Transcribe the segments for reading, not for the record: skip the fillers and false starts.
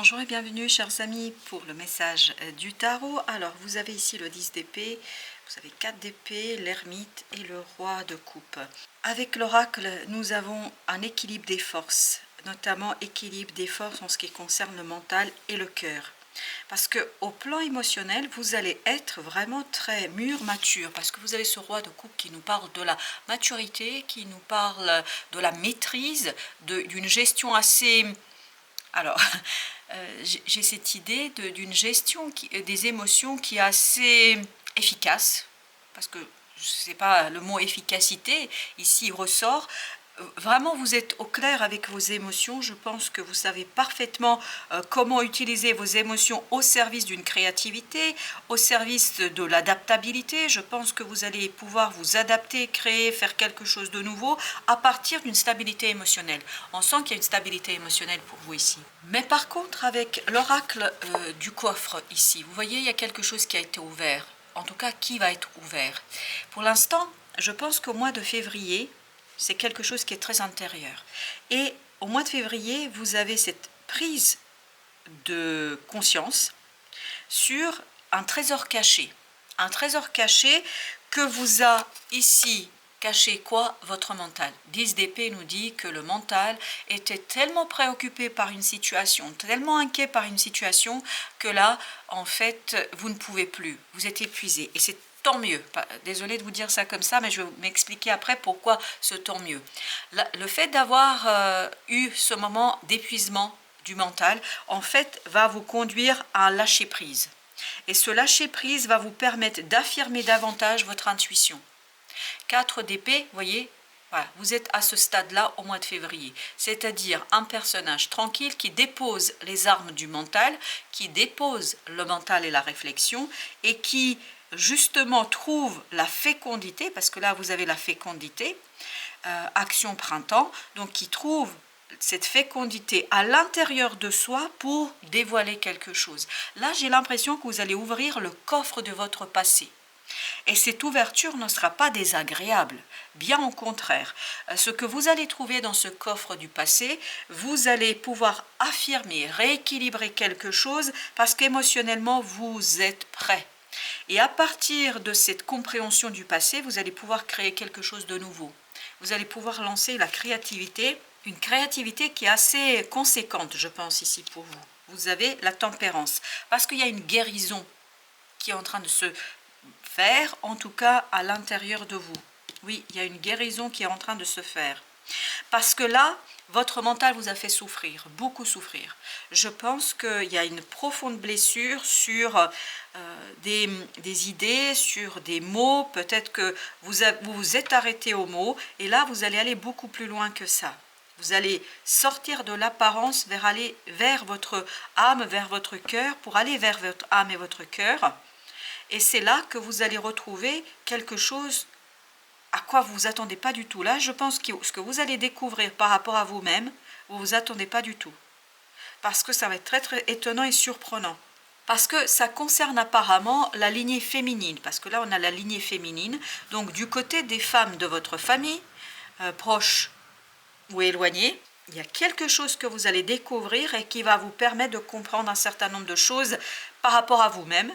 Bonjour et bienvenue chers amis pour le message du tarot. Alors vous avez ici le 10 d'épée, vous avez 4 d'épée, l'ermite et le roi de coupe. Avec l'oracle, nous avons un équilibre des forces, notamment équilibre des forces en ce qui concerne le mental et le cœur. Parce que au plan émotionnel, vous allez être vraiment très mûr, mature, parce que vous avez ce roi de coupe qui nous parle de la maturité, qui nous parle de la maîtrise, d'une gestion assez... Alors, j'ai cette idée d'une gestion des émotions qui est assez efficace, parce que je ne sais pas, le mot efficacité ici ressort. Vraiment, vous êtes au clair avec vos émotions. Je pense que vous savez parfaitement comment utiliser vos émotions au service d'une créativité, au service de l'adaptabilité. Je pense que vous allez pouvoir vous adapter, créer, faire quelque chose de nouveau à partir d'une stabilité émotionnelle. On sent qu'il y a une stabilité émotionnelle pour vous ici. Mais par contre, avec l'oracle du coffre ici, vous voyez, il y a quelque chose qui a été ouvert. En tout cas, qui va être ouvert. Pour l'instant, je pense qu'au mois de février, c'est quelque chose qui est très intérieur. Et au mois de février, vous avez cette prise de conscience sur un trésor caché. Un trésor caché que vous a ici caché quoi? Votre mental. 10 d'épée nous dit que le mental était tellement préoccupé par une situation, tellement inquiet par une situation, que là, en fait, vous ne pouvez plus. Vous êtes épuisé. Et c'est tant mieux. Désolée de vous dire ça comme ça, mais je vais m'expliquer après pourquoi ce tant mieux. Le fait d'avoir eu ce moment d'épuisement du mental, en fait, va vous conduire à un lâcher-prise. Et ce lâcher-prise va vous permettre d'affirmer davantage votre intuition. 4 d'épée, vous voyez, voilà, vous êtes à ce stade-là au mois de février. C'est-à-dire un personnage tranquille qui dépose les armes du mental, qui dépose le mental et la réflexion, et qui justement trouve la fécondité, parce que là vous avez la fécondité, action printemps, donc qui trouve cette fécondité à l'intérieur de soi pour dévoiler quelque chose. Là, j'ai l'impression que vous allez ouvrir le coffre de votre passé. Et cette ouverture ne sera pas désagréable, bien au contraire. Ce que vous allez trouver dans ce coffre du passé, vous allez pouvoir affirmer, rééquilibrer quelque chose parce qu'émotionnellement, vous êtes prêt. Et à partir de cette compréhension du passé, vous allez pouvoir créer quelque chose de nouveau. Vous allez pouvoir lancer la créativité, une créativité qui est assez conséquente, je pense, ici pour vous. Vous avez la tempérance, parce qu'il y a une guérison qui est en train de se faire, en tout cas à l'intérieur de vous. Oui, il y a une guérison qui est en train de se faire. Parce que là, votre mental vous a fait souffrir, beaucoup souffrir. Je pense qu'il y a une profonde blessure sur des idées, sur des mots. Peut-être que vous vous êtes arrêté aux mots et là, vous allez aller beaucoup plus loin que ça. Vous allez sortir de l'apparence vers votre âme, vers votre cœur, pour aller vers votre âme et votre cœur. Et c'est là que vous allez retrouver quelque chose à quoi vous vous attendez pas du tout. Là, je pense que ce que vous allez découvrir par rapport à vous-même, vous vous attendez pas du tout. Parce que ça va être très très étonnant et surprenant. Parce que ça concerne apparemment la lignée féminine. Parce que là, on a la lignée féminine. Donc, du côté des femmes de votre famille, proches ou éloignées, il y a quelque chose que vous allez découvrir et qui va vous permettre de comprendre un certain nombre de choses par rapport à vous-même.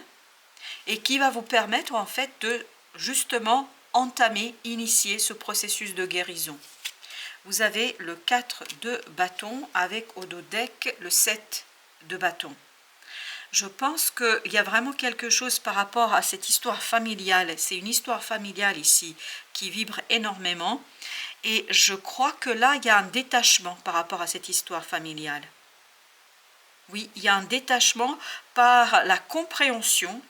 Et qui va vous permettre en fait de justement entamer, initier ce processus de guérison. Vous avez le 4 de bâton avec au dos deck le 7 de bâton. Je pense qu'il y a vraiment quelque chose par rapport à cette histoire familiale. C'est une histoire familiale ici qui vibre énormément. Et je crois que là, il y a un détachement par rapport à cette histoire familiale. Oui, il y a un détachement par la compréhension,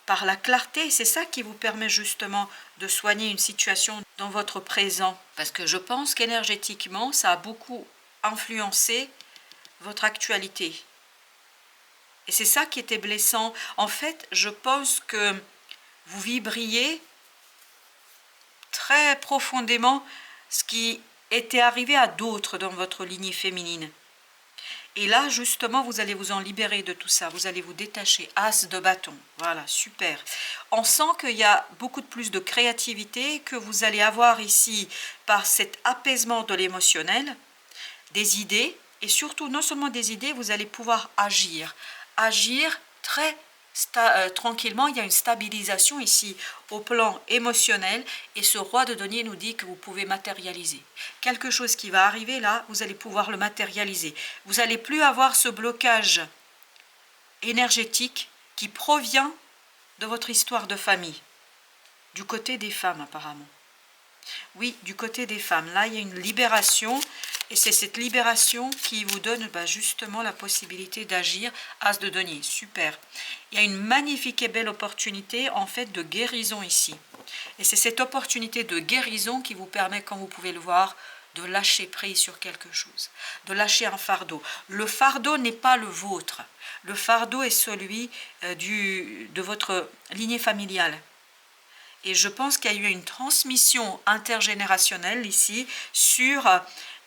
par la clarté, c'est ça qui vous permet justement de soigner une situation dans votre présent. Parce que je pense qu'énergétiquement, ça a beaucoup influencé votre actualité. Et c'est ça qui était blessant. En fait, je pense que vous vibriez très profondément ce qui était arrivé à d'autres dans votre lignée féminine. Et là, justement, vous allez vous en libérer de tout ça. Vous allez vous détacher. As de bâton. Voilà, super. On sent qu'il y a beaucoup de plus de créativité que vous allez avoir ici par cet apaisement de l'émotionnel, des idées, et surtout non seulement des idées, vous allez pouvoir agir très tranquillement. Il y a une stabilisation ici au plan émotionnel, et ce roi de denier nous dit que vous pouvez matérialiser quelque chose qui va arriver là. Vous allez pouvoir le matérialiser, vous n'allez plus avoir ce blocage énergétique qui provient de votre histoire de famille, du côté des femmes apparemment. Oui, du côté des femmes, là il y a une libération, et c'est cette libération qui vous donne justement la possibilité d'agir. As de denier, super. Il y a une magnifique et belle opportunité en fait de guérison ici. Et c'est cette opportunité de guérison qui vous permet, comme vous pouvez le voir, de lâcher prise sur quelque chose, de lâcher un fardeau. Le fardeau n'est pas le vôtre. Le fardeau est celui de votre lignée familiale. Et je pense qu'il y a eu une transmission intergénérationnelle ici sur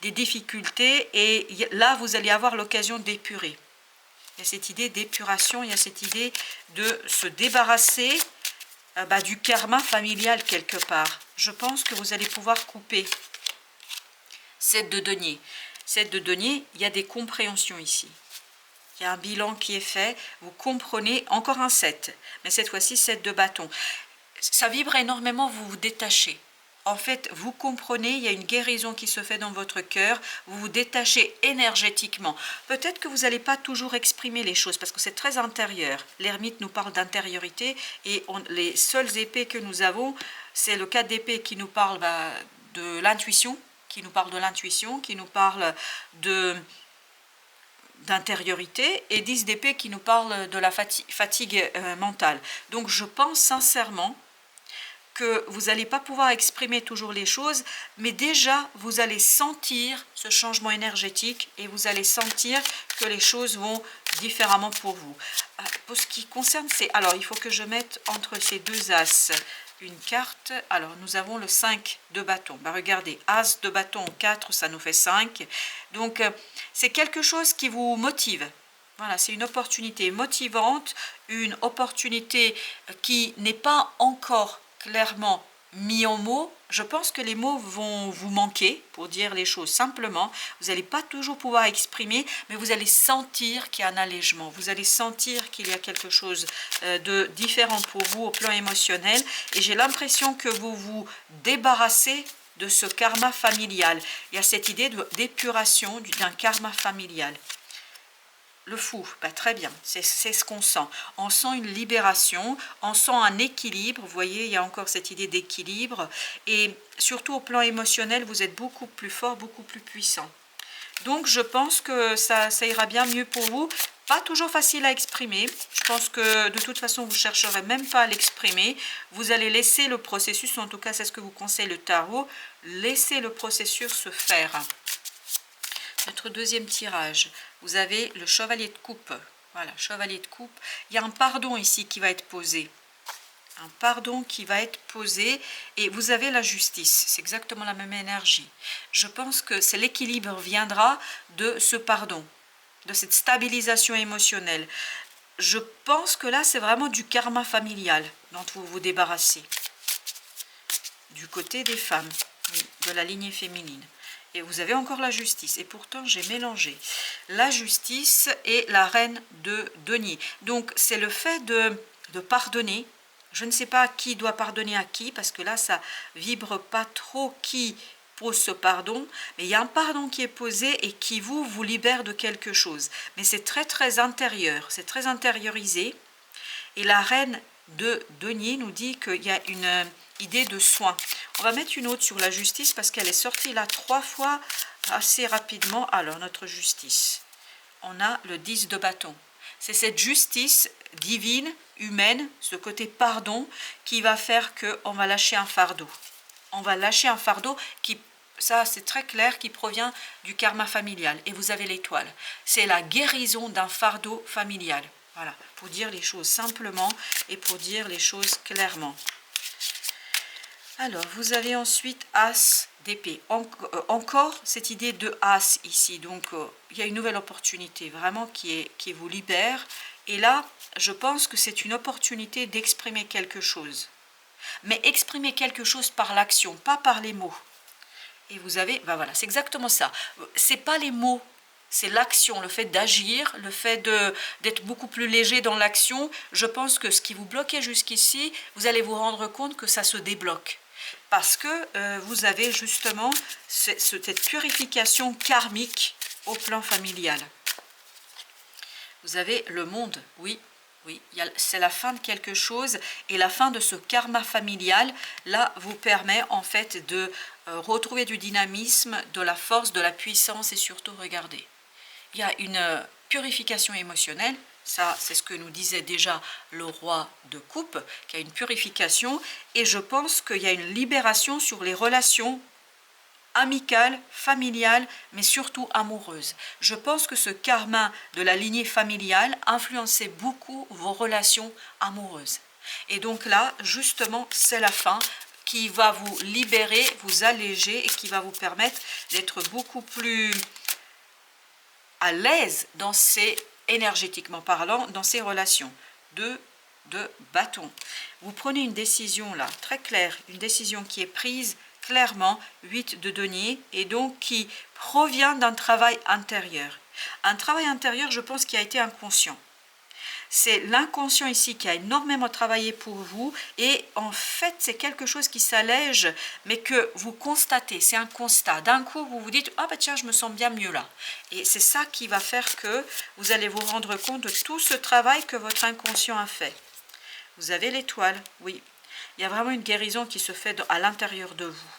des difficultés, et là vous allez avoir l'occasion d'épurer. Il y a cette idée d'épuration, il y a cette idée de se débarrasser du karma familial quelque part. Je pense que vous allez pouvoir couper. 7 de denier. 7 de denier, il y a des compréhensions ici. Il y a un bilan qui est fait, vous comprenez, encore un 7, mais cette fois-ci 7 de bâton. Ça vibre énormément, vous vous détachez. En fait, vous comprenez, il y a une guérison qui se fait dans votre cœur, vous vous détachez énergétiquement. Peut-être que vous n'allez pas toujours exprimer les choses, parce que c'est très intérieur. L'ermite nous parle d'intériorité, et les seules épées que nous avons, c'est le 4 d'épée qui nous parle de l'intuition, qui nous parle d'intériorité, et 10 d'épée qui nous parle de la fatigue mentale. Donc je pense sincèrement que vous n'allez pas pouvoir exprimer toujours les choses, mais déjà vous allez sentir ce changement énergétique, et vous allez sentir que les choses vont différemment pour vous. Pour ce qui concerne alors il faut que je mette entre ces deux as une carte. Alors nous avons le 5 de bâton. Regardez, as de bâton 4, ça nous fait 5. Donc c'est quelque chose qui vous motive. Voilà, c'est une opportunité motivante, une opportunité qui n'est pas encore clairement mis en mots. Je pense que les mots vont vous manquer pour dire les choses simplement. Vous n'allez pas toujours pouvoir exprimer, mais vous allez sentir qu'il y a un allègement. Vous allez sentir qu'il y a quelque chose de différent pour vous au plan émotionnel. Et j'ai l'impression que vous vous débarrassez de ce karma familial. Il y a cette idée d'épuration d'un karma familial. Le fou, très bien, c'est ce qu'on sent. On sent une libération, on sent un équilibre. Vous voyez, il y a encore cette idée d'équilibre. Et surtout au plan émotionnel, vous êtes beaucoup plus fort, beaucoup plus puissant. Donc je pense que ça ira bien mieux pour vous. Pas toujours facile à exprimer. Je pense que de toute façon, vous ne chercherez même pas à l'exprimer. Vous allez laisser le processus, en tout cas c'est ce que vous conseille le tarot, laissez le processus se faire. Notre deuxième tirage, vous avez le chevalier de coupe. Voilà, chevalier de coupe. Il y a un pardon ici qui va être posé. Un pardon qui va être posé, et vous avez la justice. C'est exactement la même énergie. Je pense que c'est l'équilibre viendra de ce pardon, de cette stabilisation émotionnelle. Je pense que là, c'est vraiment du karma familial dont vous vous débarrassez. Du côté des femmes, oui, de la lignée féminine. Et vous avez encore la justice. Et pourtant, j'ai mélangé la justice et la reine de denier. Donc, c'est le fait de pardonner. Je ne sais pas qui doit pardonner à qui, parce que là, ça vibre pas trop qui pose ce pardon. Mais il y a un pardon qui est posé et qui vous libère de quelque chose. Mais c'est très, très intérieur. C'est très intériorisé. Et la reine de denier nous dit qu'il y a une idée de soin. On va mettre une autre sur la justice parce qu'elle est sortie là 3 fois assez rapidement. Alors, notre justice. On a le 10 de bâton. C'est cette justice divine, humaine, ce côté pardon, qui va faire qu'on va lâcher un fardeau. On va lâcher un fardeau qui, ça c'est très clair, qui provient du karma familial. Et vous avez l'étoile. C'est la guérison d'un fardeau familial. Voilà, pour dire les choses simplement et pour dire les choses clairement. Alors, vous avez ensuite As d'épée. Encore cette idée de As ici. Donc, il y a une nouvelle opportunité vraiment qui vous libère. Et là, je pense que c'est une opportunité d'exprimer quelque chose. Mais exprimer quelque chose par l'action, pas par les mots. Et vous avez, voilà, c'est exactement ça. C'est pas les mots c'est l'action, le fait d'agir, le fait d'être beaucoup plus léger dans l'action. Je pense que ce qui vous bloquait jusqu'ici, vous allez vous rendre compte que ça se débloque. Parce que vous avez justement cette purification karmique au plan familial. Vous avez le monde, oui. Oui, c'est la fin de quelque chose et la fin de ce karma familial, là, vous permet en fait de retrouver du dynamisme, de la force, de la puissance et surtout, regardez, il y a une purification émotionnelle, ça c'est ce que nous disait déjà le roi de coupe, qu'il y a une purification et je pense qu'il y a une libération sur les relations amicale, familiale, mais surtout amoureuse. Je pense que ce karma de la lignée familiale influençait beaucoup vos relations amoureuses. Et donc là, justement, c'est la fin qui va vous libérer, vous alléger et qui va vous permettre d'être beaucoup plus à l'aise dans ces, énergétiquement parlant, dans ces relations de bâton. Vous prenez une décision là, très claire, une décision qui est prise clairement, 8 de denier, et donc qui provient d'un travail intérieur. Un travail intérieur, je pense, qui a été inconscient. C'est l'inconscient ici qui a énormément travaillé pour vous, et en fait, c'est quelque chose qui s'allège, mais que vous constatez, c'est un constat. D'un coup, vous vous dites, ah bah tiens, je me sens bien mieux là. Et c'est ça qui va faire que vous allez vous rendre compte de tout ce travail que votre inconscient a fait. Vous avez l'étoile, oui. Il y a vraiment une guérison qui se fait à l'intérieur de vous.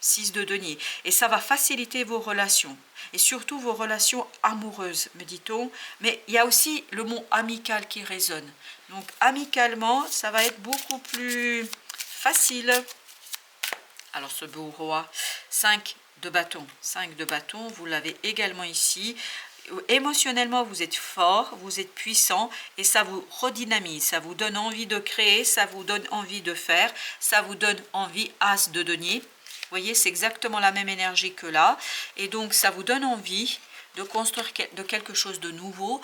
6 de denier. Et ça va faciliter vos relations. Et surtout vos relations amoureuses, me dit-on. Mais il y a aussi le mot amical qui résonne. Donc amicalement, ça va être beaucoup plus facile. Alors ce beau roi, 5 de bâton. 5 de bâton, vous l'avez également ici. Émotionnellement, vous êtes fort, vous êtes puissant et ça vous redynamise, ça vous donne envie de créer, ça vous donne envie de faire, ça vous donne envie, as de denier. Vous voyez, c'est exactement la même énergie que là. Et donc, ça vous donne envie de construire de quelque chose de nouveau,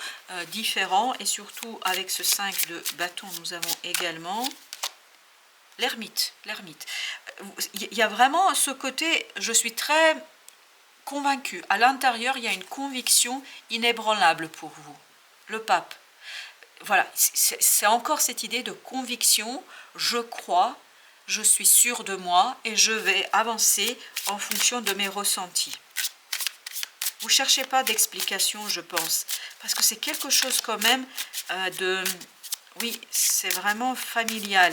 différent. Et surtout, avec ce 5 de bâton, nous avons également l'ermite. Il y a vraiment ce côté, je suis très convaincu. À l'intérieur, il y a une conviction inébranlable pour vous. Le pape. Voilà, c'est encore cette idée de conviction. Je crois, je suis sûr de moi et je vais avancer en fonction de mes ressentis. Vous ne cherchez pas d'explication, je pense, parce que c'est quelque chose quand même de... Oui, c'est vraiment familial.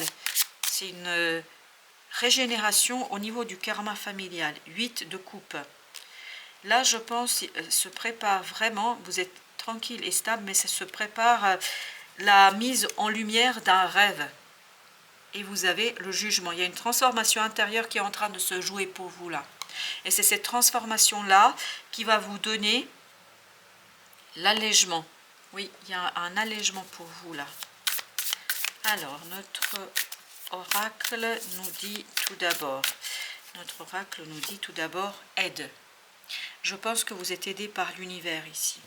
C'est une régénération au niveau du karma familial. 8 de coupe. Là, je pense, se prépare vraiment, vous êtes tranquille et stable, mais ça se prépare la mise en lumière d'un rêve. Et vous avez le jugement. Il y a une transformation intérieure qui est en train de se jouer pour vous là. Et c'est cette transformation-là qui va vous donner l'allègement. Oui, il y a un allègement pour vous là. Alors, notre oracle nous dit tout d'abord, aide. Je pense que vous êtes aidé par l'univers ici.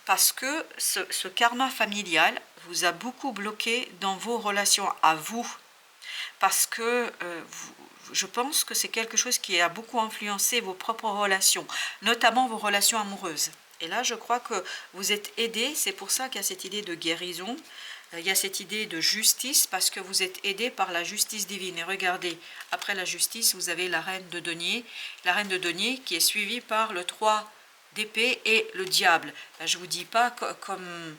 Parce que ce karma familial vous a beaucoup bloqué dans vos relations à vous. Parce que je pense que c'est quelque chose qui a beaucoup influencé vos propres relations, notamment vos relations amoureuses. Et là, je crois que vous êtes aidé, c'est pour ça qu'il y a cette idée de guérison, il y a cette idée de justice, parce que vous êtes aidé par la justice divine. Et regardez, après la justice, vous avez la reine de denier qui est suivie par le 3 d'épée et le diable. Là, je ne vous dis pas comme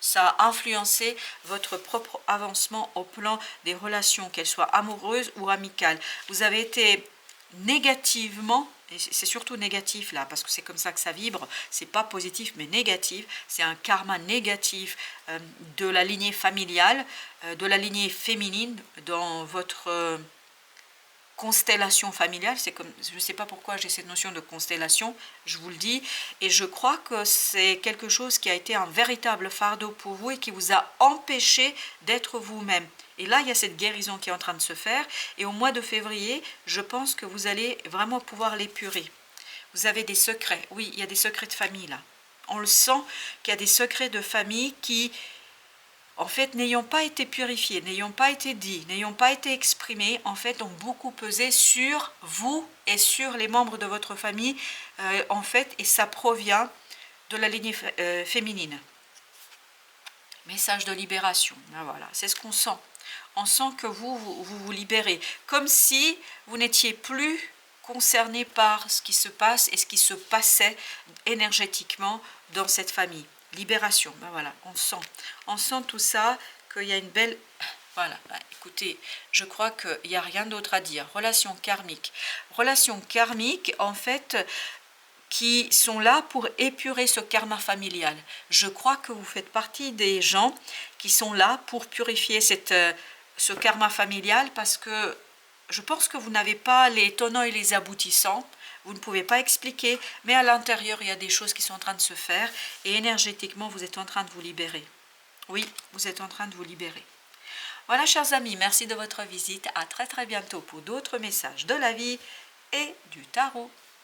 ça a influencé votre propre avancement au plan des relations, qu'elles soient amoureuses ou amicales. Vous avez été négativement, et c'est surtout négatif là, parce que c'est comme ça que ça vibre, c'est pas positif mais négatif, c'est un karma négatif de la lignée familiale, de la lignée féminine dans votre constellation familiale. C'est comme, je ne sais pas pourquoi j'ai cette notion de constellation, je vous le dis, et je crois que c'est quelque chose qui a été un véritable fardeau pour vous et qui vous a empêché d'être vous-même. Et là, il y a cette guérison qui est en train de se faire. Et au mois de février, je pense que vous allez vraiment pouvoir l'épurer. Vous avez des secrets. Oui, il y a des secrets de famille là. On le sent qu'il y a des secrets de famille qui... en fait, n'ayant pas été purifiés, n'ayant pas été dits, n'ayant pas été exprimés, en fait, ont beaucoup pesé sur vous et sur les membres de votre famille, en fait, et ça provient de la lignée féminine. Message de libération, ben voilà, c'est ce qu'on sent. On sent que vous libérez, comme si vous n'étiez plus concerné par ce qui se passe et ce qui se passait énergétiquement dans cette famille. Libération, ben voilà, on sent tout ça, qu'il y a une belle... Voilà, ben écoutez, je crois qu'il n'y a rien d'autre à dire. Relation karmique. Relation karmique, en fait, qui sont là pour épurer ce karma familial. Je crois que vous faites partie des gens qui sont là pour purifier ce karma familial, parce que je pense que vous n'avez pas les tenants et les aboutissants, vous ne pouvez pas expliquer, mais à l'intérieur, il y a des choses qui sont en train de se faire et énergétiquement, vous êtes en train de vous libérer. Oui, vous êtes en train de vous libérer. Voilà, chers amis, merci de votre visite. À très très bientôt pour d'autres messages de la vie et du tarot.